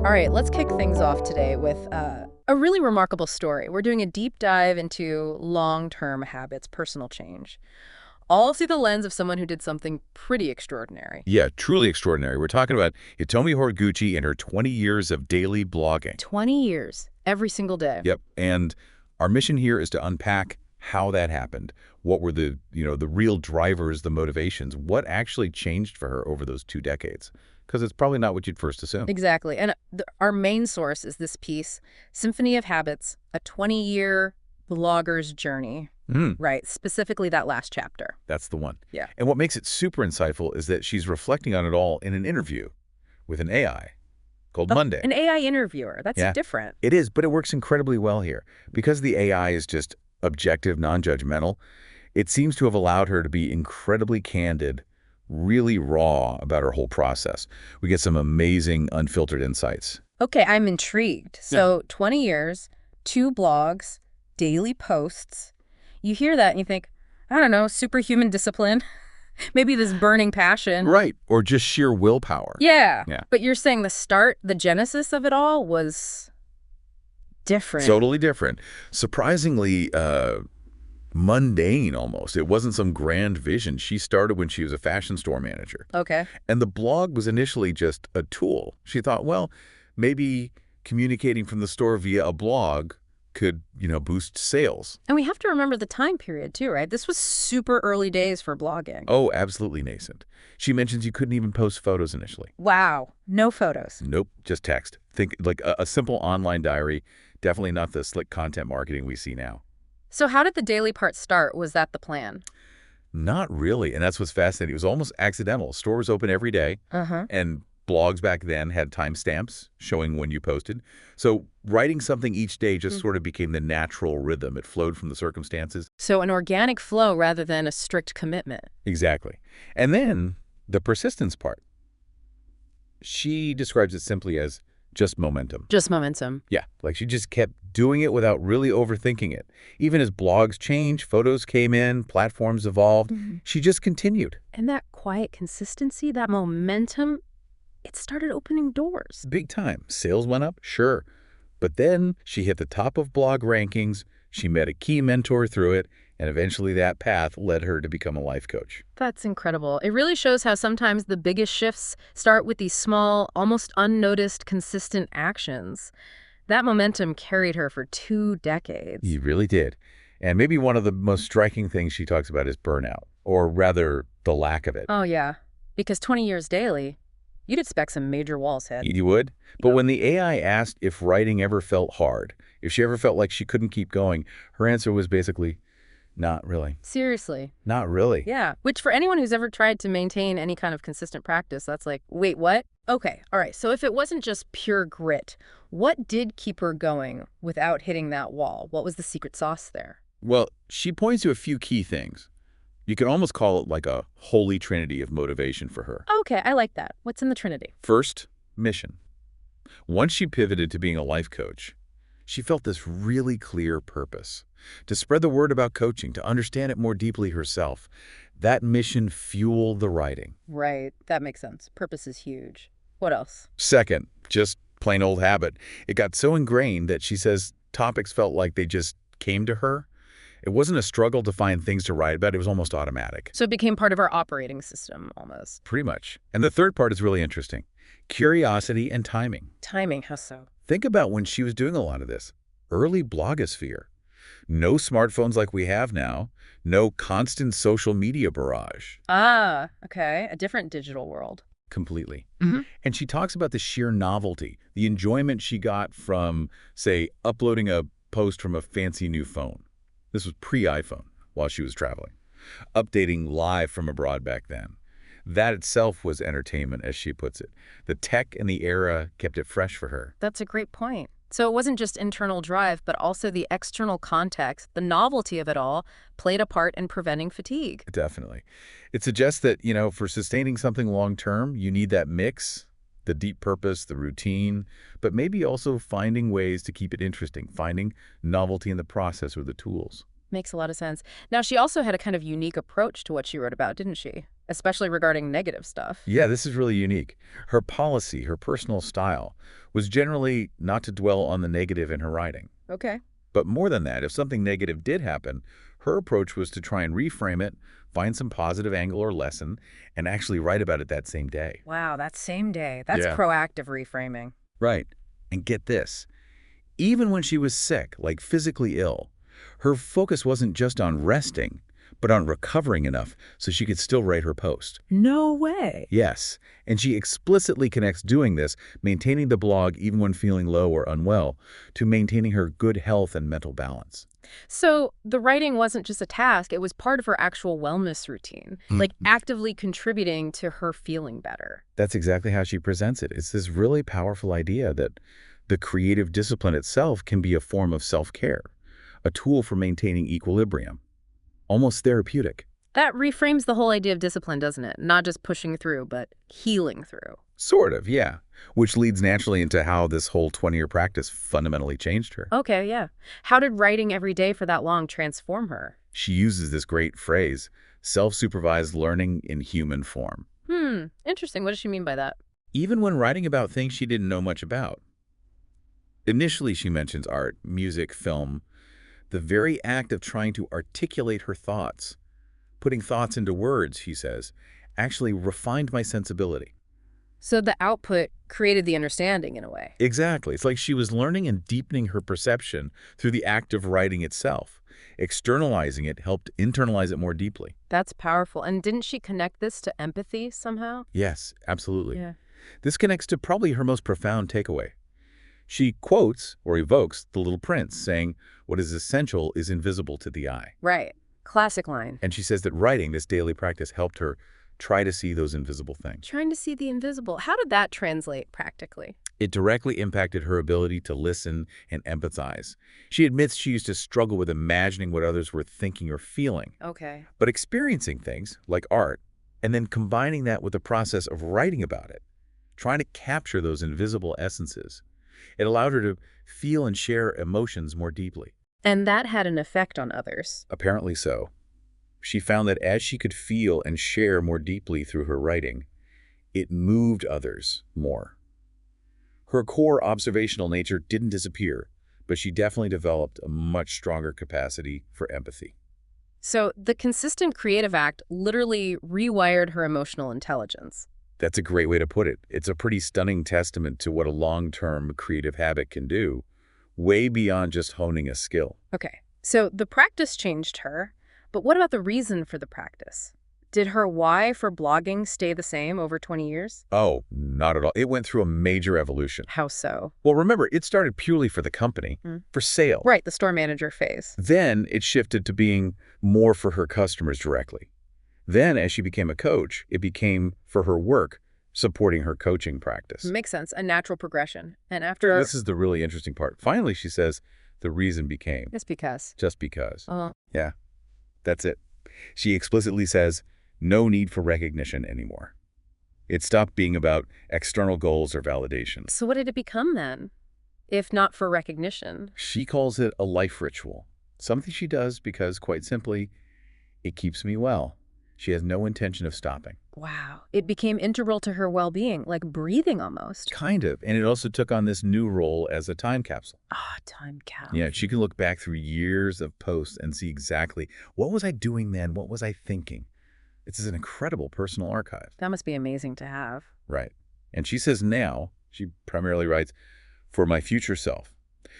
All right, let's kick things off today with a really remarkable story. We're doing a deep dive into long-term habits, personal change, all through the lens of someone who did something pretty extraordinary. Yeah, truly extraordinary. We're talking about Hitomi Horiguchi and her 20 years of daily blogging. 20 years, every single day. Yep, and our mission here is to unpack how that happened. What were the real drivers, the motivations? What actually changed for her over those 2 decades? Because it's probably not what you'd first assume. Exactly. And our main source is this piece, Symphony of Habits, a 20-year blogger's journey. Right, specifically that last chapter. That's the one. Yeah. And what makes it super insightful is that she's reflecting on it all in an interview with an AI called Monday. An AI interviewer. That's different. It is, but it works incredibly well here. Because the AI is just objective, non-judgmental, it seems to have allowed her to be incredibly candid, really raw about her whole process. We get some amazing, unfiltered insights. Okay, I'm intrigued. So 20 years, 2 blogs, daily posts. You hear that and you think, I don't know, superhuman discipline, maybe this burning passion. Right, or just sheer willpower. Yeah, but you're saying the genesis of it all was different. Totally different. Surprisingly mundane almost. It wasn't some grand vision. She started when she was a fashion store manager. Okay. And the blog was initially just a tool. She thought, well, maybe communicating from the store via a blog could, boost sales. And we have to remember the time period too, right? This was super early days for blogging. Oh, absolutely nascent. She mentions you couldn't even post photos initially. Wow. No photos. Nope, just text. Think like a simple online diary, definitely not the slick content marketing we see now. So how did the daily part start? Was that the plan? Not really, and that's what's fascinating. It was almost accidental. Store was open every day, and blogs back then had timestamps showing when you posted. So writing something each day just sort of became the natural rhythm. It flowed from the circumstances. So an organic flow rather than a strict commitment. Exactly. And then the persistence part. She describes it simply as just momentum. Just momentum. Yeah, like she just kept doing it without really overthinking it. Even as blogs changed, photos came in, platforms evolved, she just continued. And that quiet consistency, that momentum, it started opening doors. Big time. Sales went up, sure. But then she hit the top of blog rankings, she met a key mentor through it, and eventually that path led her to become a life coach. That's incredible. It really shows how sometimes the biggest shifts start with these small, almost unnoticed, consistent actions. That momentum carried her for 2 decades. He really did. And maybe one of the most striking things she talks about is burnout, or rather, the lack of it. Oh, yeah. Because 20 years daily, you'd expect some major walls hit. You would? But when the AI asked if writing ever felt hard, if she ever felt like she couldn't keep going, her answer was basically, not really. Seriously. Not really. Yeah, which for anyone who's ever tried to maintain any kind of consistent practice, that's like, wait, what? Okay, all right, so if it wasn't just pure grit, what did keep her going without hitting that wall? What was the secret sauce there? Well, she points to a few key things. You can almost call it like a holy trinity of motivation for her. Okay, I like that. What's in the trinity? First, mission. Once she pivoted to being a life coach, she felt this really clear purpose. To spread the word about coaching, to understand it more deeply herself. That mission fueled the writing. Right, that makes sense. Purpose is huge. What else? Second, just plain old habit. It got so ingrained that she says topics felt like they just came to her. It wasn't a struggle to find things to write about. It was almost automatic. So it became part of our operating system, almost. Pretty much. And the third part is really interesting. Curiosity and timing. Timing, how so? Think about when she was doing a lot of this. Early blogosphere. No smartphones like we have now. No constant social media barrage. Ah, okay. A different digital world. Completely. And she talks about the sheer novelty, the enjoyment she got from, say, uploading a post from a fancy new phone. This was pre-iPhone while she was traveling. Updating live from abroad back then. That itself was entertainment, as she puts it. The tech and the era kept it fresh for her. That's a great point. So it wasn't just internal drive, but also the external context, the novelty of it all, played a part in preventing fatigue. Definitely. It suggests that, for sustaining something long-term, you need that mix, the deep purpose, the routine, but maybe also finding ways to keep it interesting, finding novelty in the process or the tools. Makes a lot of sense. Now, she also had a kind of unique approach to what she wrote about, didn't she? Especially regarding negative stuff. Yeah, this is really unique. Her policy, her personal style, was generally not to dwell on the negative in her writing. Okay. But more than that, if something negative did happen, her approach was to try and reframe it, find some positive angle or lesson, and actually write about it that same day. Wow, that same day. That's Yeah. proactive reframing. Right. And get this. Even when she was sick, like physically ill, her focus wasn't just on resting, but on recovering enough so she could still write her post. No way. Yes, and she explicitly connects doing this, maintaining the blog even when feeling low or unwell, to maintaining her good health and mental balance. So the writing wasn't just a task, it was part of her actual wellness routine, like actively contributing to her feeling better. That's exactly how she presents it. It's this really powerful idea that the creative discipline itself can be a form of self-care, a tool for maintaining equilibrium, almost therapeutic. That reframes the whole idea of discipline, doesn't it? Not just pushing through, but healing through. Sort of, yeah. Which leads naturally into how this whole 20-year practice fundamentally changed her. Okay, yeah. How did writing every day for that long transform her? She uses this great phrase, self-supervised learning in human form. Interesting. What does she mean by that? Even when writing about things she didn't know much about. Initially, she mentions art, music, film, the very act of trying to articulate her thoughts, putting thoughts into words, he says, actually refined my sensibility. So the output created the understanding in a way. Exactly. It's like she was learning and deepening her perception through the act of writing itself. Externalizing it helped internalize it more deeply. That's powerful. And didn't she connect this to empathy somehow? Yes, absolutely. Yeah. This connects to probably her most profound takeaway. She quotes or evokes The Little Prince, saying, "What is essential is invisible to the eye." Right. Classic line. And she says that writing, this daily practice, helped her try to see those invisible things. Trying to see the invisible. How did that translate practically? It directly impacted her ability to listen and empathize. She admits she used to struggle with imagining what others were thinking or feeling. Okay. But experiencing things, like art, and then combining that with the process of writing about it, trying to capture those invisible essences, it allowed her to feel and share emotions more deeply. And that had an effect on others. Apparently so. She found that as she could feel and share more deeply through her writing, it moved others more. Her core observational nature didn't disappear, but she definitely developed a much stronger capacity for empathy. So the consistent creative act literally rewired her emotional intelligence. That's a great way to put it. It's a pretty stunning testament to what a long-term creative habit can do, way beyond just honing a skill. Okay. So the practice changed her, but what about the reason for the practice? Did her why for blogging stay the same over 20 years? Oh, not at all. It went through a major evolution. How so? Well, remember, it started purely for the company, for sale. Right, the store manager phase. Then it shifted to being more for her customers directly. Then, as she became a coach, it became for her work, supporting her coaching practice. Makes sense, a natural progression. And after... This is the really interesting part. Finally, she says, the reason became. Just because. Just because. Uh-huh. Yeah, that's it. She explicitly says, no need for recognition anymore. It stopped being about external goals or validation. So what did it become then, if not for recognition? She calls it a life ritual, something she does because, quite simply, it keeps me well. She has no intention of stopping. Wow. It became integral to her well-being, like breathing almost. Kind of. And it also took on this new role as a time capsule. Time capsule. Yeah, she can look back through years of posts and see exactly, what was I doing then? What was I thinking? It's an incredible personal archive. That must be amazing to have. Right. And she says now, she primarily writes, for my future self.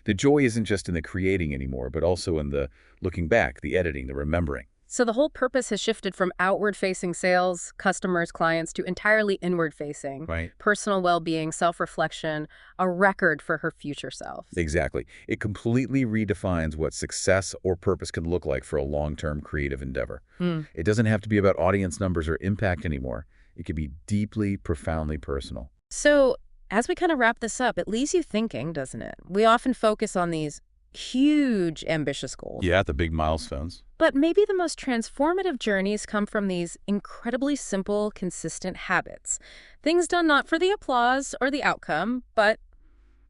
The joy isn't just in the creating anymore, but also in the looking back, the editing, the remembering. So the whole purpose has shifted from outward-facing sales, customers, clients, to entirely inward-facing. Right. Personal well-being, self-reflection, a record for her future self. Exactly. It completely redefines what success or purpose can look like for a long-term creative endeavor. It doesn't have to be about audience numbers or impact anymore. It can be deeply, profoundly personal. So as we kind of wrap this up, it leaves you thinking, doesn't it? We often focus on these huge, ambitious goals. Yeah, the big milestones. But maybe the most transformative journeys come from these incredibly simple, consistent habits. Things done not for the applause or the outcome, but,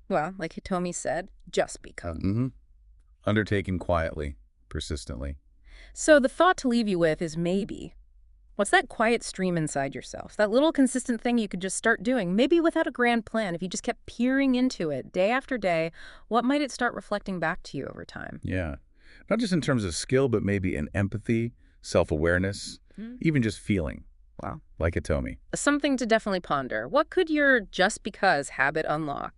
well, like Hitomi said, just because. Undertaken quietly, persistently. So the thought to leave you with is maybe. What's that quiet stream inside yourself? That little consistent thing you could just start doing, maybe without a grand plan. If you just kept peering into it day after day, what might it start reflecting back to you over time? Yeah. Not just in terms of skill, but maybe in empathy, self-awareness, even just feeling. Wow. Like Hitomi. Something to definitely ponder. What could your just because habit unlock?